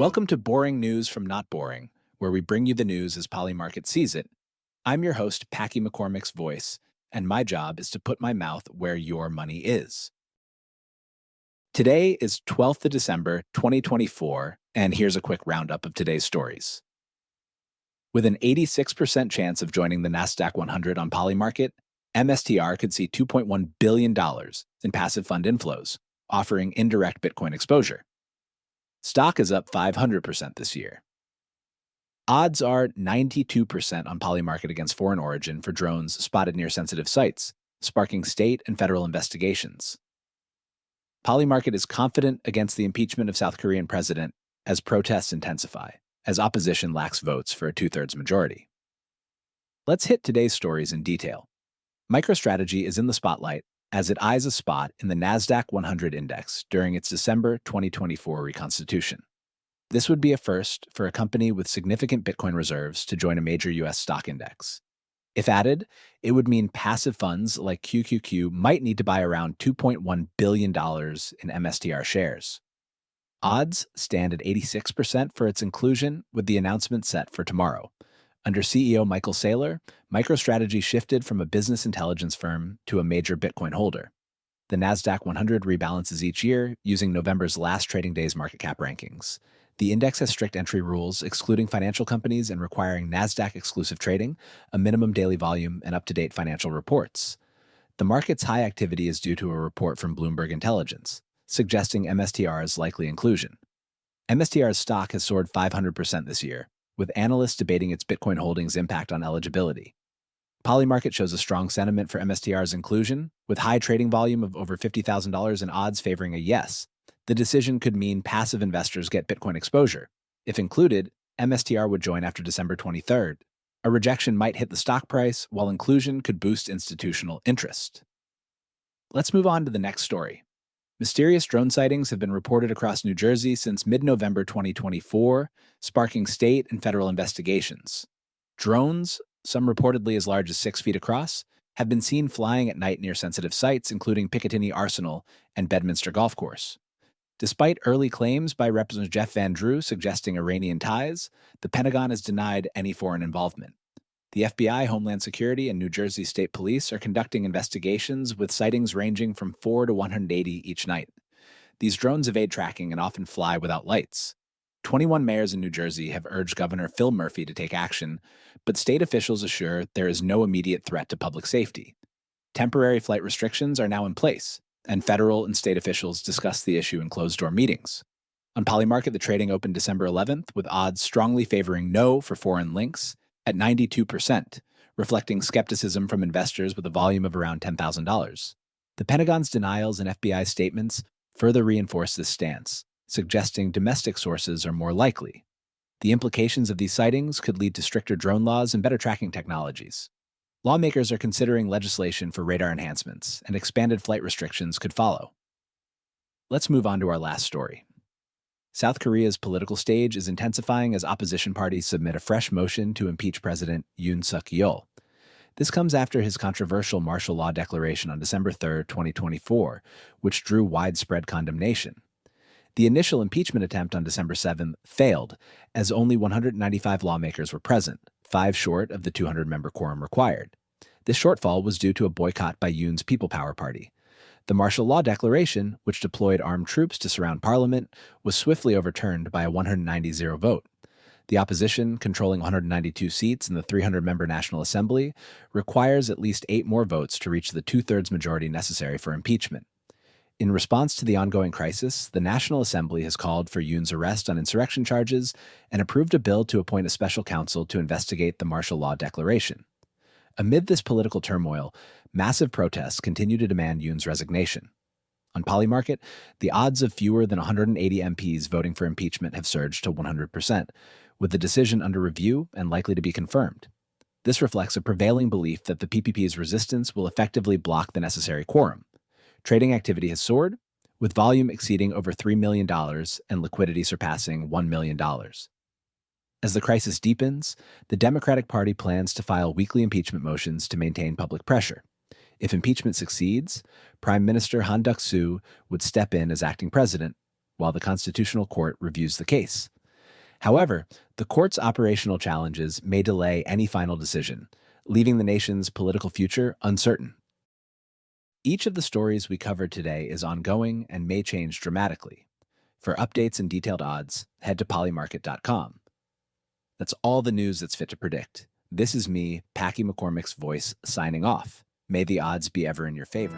Welcome to Boring News from Not Boring, where we bring you the news as Polymarket sees it. I'm your host, Packy McCormick's voice, and my job is to put my mouth where your money is. Today is 12th of December, 2024, and here's a quick roundup of today's stories. With an 86% chance of joining the Nasdaq 100 on Polymarket, MSTR could see $2.1 billion in passive fund inflows, offering indirect Bitcoin exposure. Stock is up 500% this year. Odds are 92% on Polymarket against foreign origin for drones spotted near sensitive sites, sparking state and federal investigations. Polymarket is confident against the impeachment of South Korean president as protests intensify, as opposition lacks votes for a two-thirds majority. Let's hit today's stories in detail. MicroStrategy is in the spotlight as it eyes a spot in the Nasdaq 100 index during its December 2024 reconstitution. This would be a first for a company with significant Bitcoin reserves to join a major U.S. stock index. If added, it would mean passive funds like QQQ might need to buy around $2.1 billion in MSTR shares. Odds stand at 86% for its inclusion, with the announcement set for tomorrow. Under CEO Michael Saylor, MicroStrategy shifted from a business intelligence firm to a major Bitcoin holder. The Nasdaq 100 rebalances each year using November's last trading day's market cap rankings. The index has strict entry rules, excluding financial companies and requiring Nasdaq-exclusive trading, a minimum daily volume, and up-to-date financial reports. The market's high activity is due to a report from Bloomberg Intelligence, suggesting MSTR's likely inclusion. MSTR's stock has soared 500% this year, with analysts debating its Bitcoin holdings' impact on eligibility. Polymarket shows a strong sentiment for MSTR's inclusion, with high trading volume of over $50,000 and odds favoring a yes. The decision could mean passive investors get Bitcoin exposure. If included, MSTR would join after December 23rd. A rejection might hit the stock price, while inclusion could boost institutional interest. Let's move on to the next story. Mysterious drone sightings have been reported across New Jersey since mid-November 2024, sparking state and federal investigations. Drones, some reportedly as large as 6 feet across, have been seen flying at night near sensitive sites, including Picatinny Arsenal and Bedminster Golf Course. Despite early claims by Representative Jeff Van Drew suggesting Iranian ties, the Pentagon has denied any foreign involvement. The FBI, Homeland Security, and New Jersey State Police are conducting investigations with sightings ranging from 4 to 180 each night. These drones evade tracking and often fly without lights. 21 mayors in New Jersey have urged Governor Phil Murphy to take action, but state officials assure there is no immediate threat to public safety. Temporary flight restrictions are now in place, and federal and state officials discuss the issue in closed-door meetings. On Polymarket, the trading opened December 11th, with odds strongly favoring no for foreign links at 92%, reflecting skepticism from investors with a volume of around $10,000. The Pentagon's denials and FBI statements further reinforce this stance, suggesting domestic sources are more likely. The implications of these sightings could lead to stricter drone laws and better tracking technologies. Lawmakers are considering legislation for radar enhancements, and expanded flight restrictions could follow. Let's move on to our last story. South Korea's political stage is intensifying as opposition parties submit a fresh motion to impeach President Yoon Suk-yeol. This comes after his controversial martial law declaration on December 3, 2024, which drew widespread condemnation. The initial impeachment attempt on December 7 failed, as only 195 lawmakers were present, 5 short of the 200-member quorum required. This shortfall was due to a boycott by Yoon's People Power Party. The martial law declaration, which deployed armed troops to surround parliament, was swiftly overturned by a 190-0 vote. The opposition, controlling 192 seats in the 300-member National Assembly, requires at least 8 more votes to reach the two-thirds majority necessary for impeachment. In response to the ongoing crisis, the National Assembly has called for Yoon's arrest on insurrection charges and approved a bill to appoint a special counsel to investigate the martial law declaration. Amid this political turmoil, massive protests continue to demand Yoon's resignation. On Polymarket, the odds of fewer than 180 MPs voting for impeachment have surged to 100%, with the decision under review and likely to be confirmed. This reflects a prevailing belief that the PPP's resistance will effectively block the necessary quorum. Trading activity has soared, with volume exceeding over $3 million and liquidity surpassing $1 million. As the crisis deepens, the Democratic Party plans to file weekly impeachment motions to maintain public pressure. If impeachment succeeds, Prime Minister Han Duck-soo would step in as acting president, while the Constitutional Court reviews the case. However, the court's operational challenges may delay any final decision, leaving the nation's political future uncertain. Each of the stories we covered today is ongoing and may change dramatically. For updates and detailed odds, head to polymarket.com. That's all the news that's fit to predict. This is me, Packy McCormick's voice, signing off. May the odds be ever in your favor.